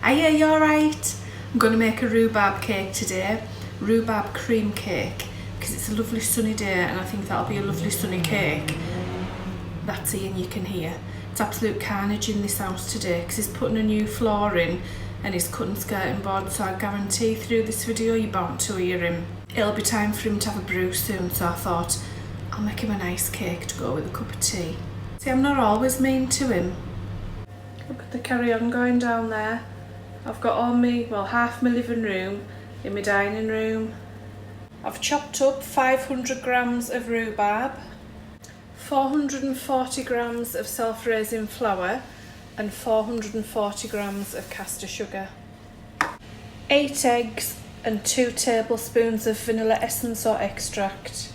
Hiya, you alright? I'm going to make a rhubarb cake today, rhubarb cream cake, because it's a lovely sunny day and I think that'll be a lovely sunny cake. That's Ian, you can hear. It's absolute carnage in this house today because he's putting a new floor in and he's cutting skirting board, so I guarantee through this video you're bound to hear him. It'll be time for him to have a brew soon, so I thought I'll make him a nice cake to go with a cup of tea. See, I'm not always mean to him. Look at the carry-on going down there. I've got all me, well, half my living room in my dining room. I've chopped up 500 grams of rhubarb, 440 grams of self-raising flour and 440 grams of caster sugar. 8 eggs and 2 tablespoons of vanilla essence or extract.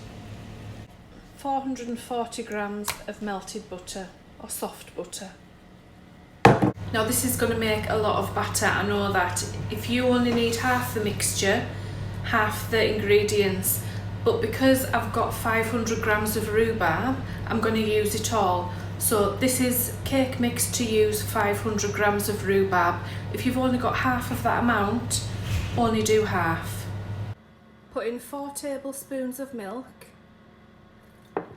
440 grams of melted butter or soft butter. Now this is going to make a lot of batter, I know that. If you only need half the mixture, half the ingredients, but because I've got 500 grams of rhubarb, I'm going to use it all. So this is cake mix to use 500 grams of rhubarb. If you've only got half of that amount, only do half. Put in 4 tablespoons of milk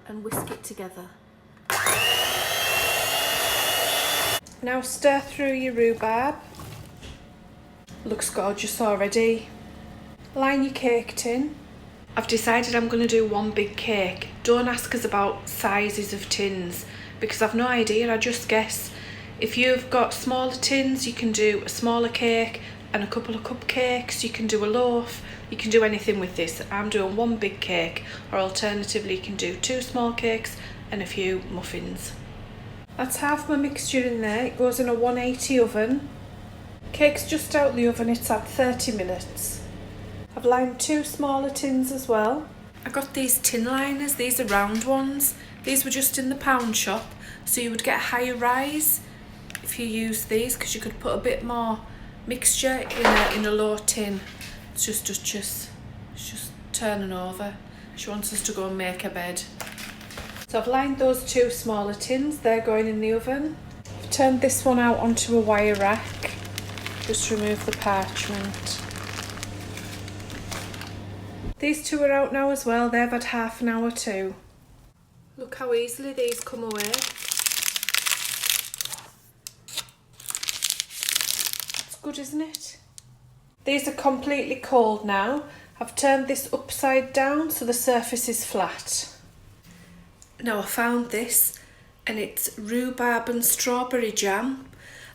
and whisk it together. Now stir through your rhubarb. Looks gorgeous already. Line your cake tin. I've decided I'm going to do one big cake. Don't ask us about sizes of tins because I've no idea, I just guess. If you've got smaller tins, you can do a smaller cake and a couple of cupcakes. You can do a loaf. You can do anything with this. I'm doing one big cake, or alternatively you can do 2 small cakes and a few muffins. That's half my mixture in there. It goes in a 180 oven. Cake's just out the oven, it's at 30 minutes. I've lined 2 smaller tins as well. I got these tin liners, these are round ones. These were just in the pound shop, so you would get a higher rise if you use these, because you could put a bit more mixture in a low tin. It's just Duchess. It's just turning over. She wants us to go and make her bed. So I've lined those 2 smaller tins, they're going in the oven. I've turned this one out onto a wire rack. Just remove the parchment. These 2 are out now as well, they've had half an hour too. Look how easily these come away. It's good, isn't it? These are completely cold now. I've turned this upside down so the surface is flat. Now I found this and it's rhubarb and strawberry jam,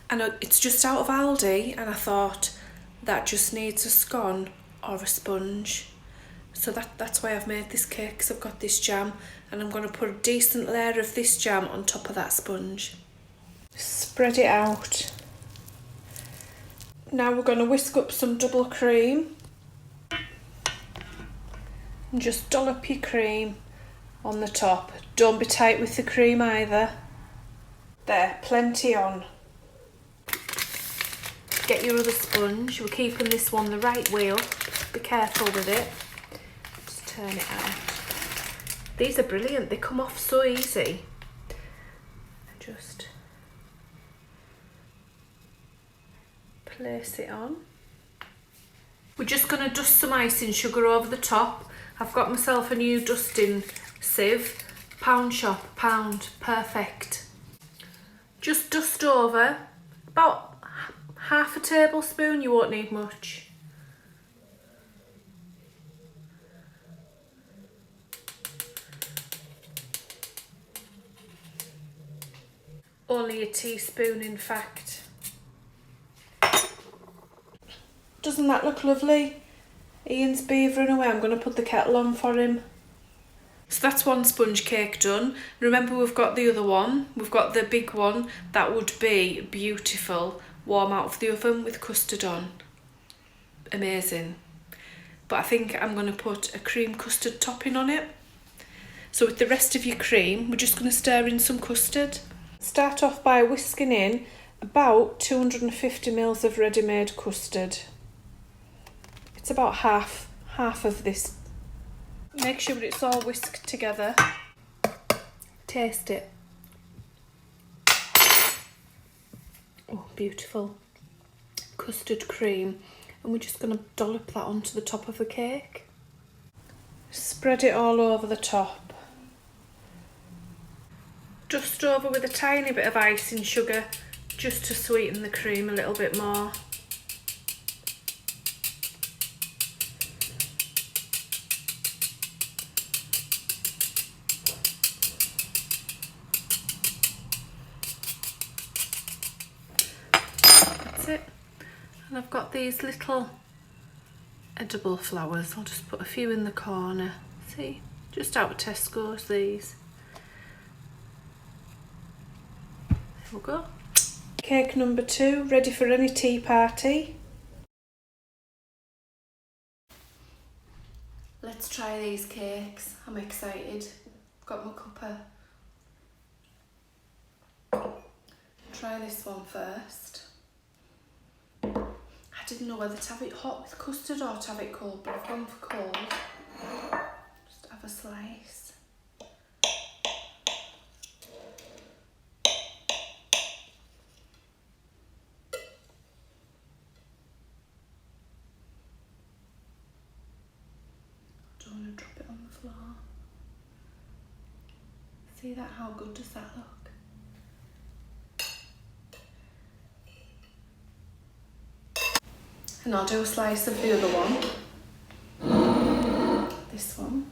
and it's just out of Aldi, and I thought that just needs a scone or a sponge. So that's why I've made this cake, because I've got this jam and I'm going to put a decent layer of this jam on top of that sponge. Spread it out. Now we're going to whisk up some double cream and just dollop your cream on the top. Don't be tight with the cream either. There, plenty on. Get your other sponge. We're keeping this one the right way up. Be careful with it. Just turn it out. These are brilliant. They come off so easy. Just place it on. We're just going to dust some icing sugar over the top. I've got myself a new dusting sieve. Pound shop, pound, perfect. Just dust over about half a tablespoon, you won't need much. Only a teaspoon, in fact. Doesn't that look lovely? Ian's beavering away. I'm going to put the kettle on for him. So that's one sponge cake done. Remember, we've got the other one. We've got the big one. That would be beautiful, warm out of the oven with custard on. Amazing. But I think I'm going to put a cream custard topping on it. So with the rest of your cream, we're just going to stir in some custard. Start off by whisking in about 250 ml of ready-made custard. It's about half of this. Make sure it's all whisked together. Taste it. Oh, beautiful. custard cream, and we're just going to dollop that onto the top of the cake. Spread it all over the top. Dust over with a tiny bit of icing sugar just to sweeten the cream a little bit more. That's it. And I've got these little edible flowers. I'll just put a few in the corner. See, just out of Tesco's, these. There we go. Cake number 2, ready for any tea party. Let's try these cakes. I'm excited. Got my cuppa. Try this one first. I didn't know whether to have it hot with custard or to have it cold, but I've gone for cold. Just have a slice. Don't want to drop it on the floor. See that? How good does that look? And I'll do a slice of the other one. This one.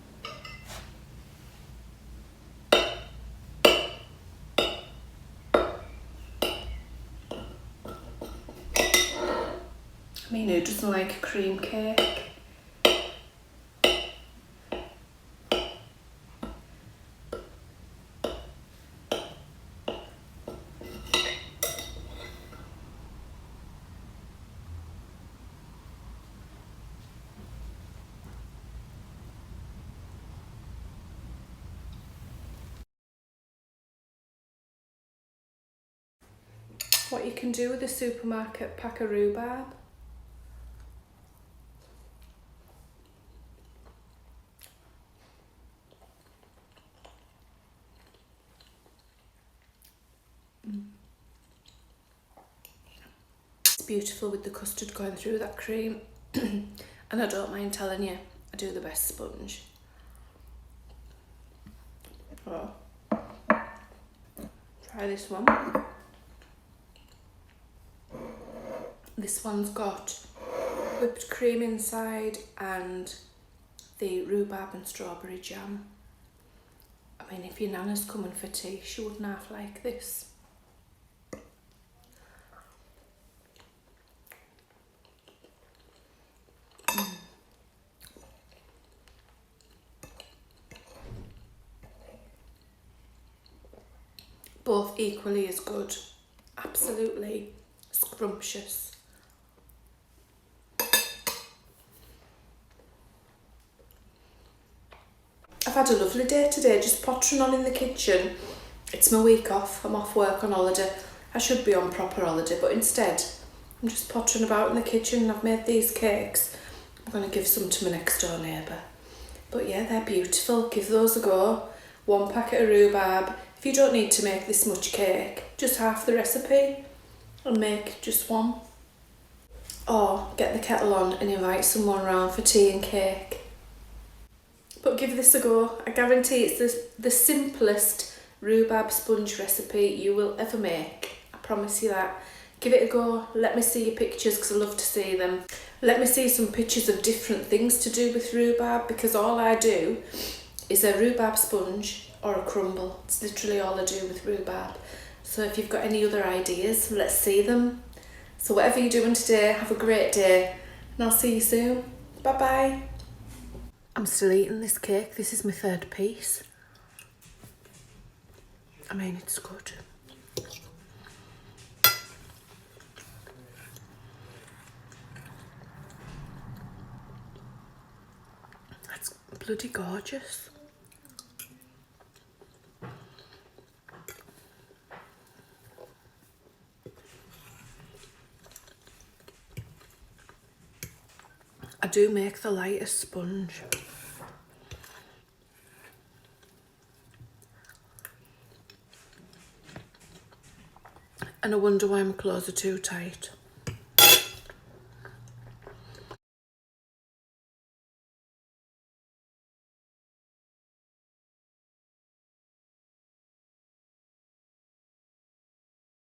I mean, who doesn't like a cream cake? What you can do with a supermarket pack of rhubarb. It's beautiful with the custard going through that cream. And I don't mind telling you, I do the best sponge. Oh. Try this one. This one's got whipped cream inside and the rhubarb and strawberry jam. I mean, if your nana's coming for tea, she wouldn't half like this. Both equally as good. Absolutely scrumptious. I've had a lovely day today, just pottering on in the kitchen. It's my week off, I'm off work on holiday. I should be on proper holiday, but instead I'm just pottering about in the kitchen. I've made these cakes. I'm going to give some to my next door neighbour. But yeah, they're beautiful. Give those a go. 1 packet of rhubarb. If you don't need to make this much cake, just half the recipe and make just one. Or get the kettle on and invite someone round for tea and cake. But give this a go. I guarantee it's the simplest rhubarb sponge recipe you will ever make. I promise you that. Give it a go. Let me see your pictures because I love to see them. Let me see some pictures of different things to do with rhubarb, because all I do is a rhubarb sponge or a crumble. It's literally all I do with rhubarb. So if you've got any other ideas, let's see them. So whatever you're doing today, have a great day and I'll see you soon. Bye bye. I'm still eating this cake. This is my 3rd piece. I mean, it's good. That's bloody gorgeous. I do make the lightest sponge. And I wonder why my clothes are too tight.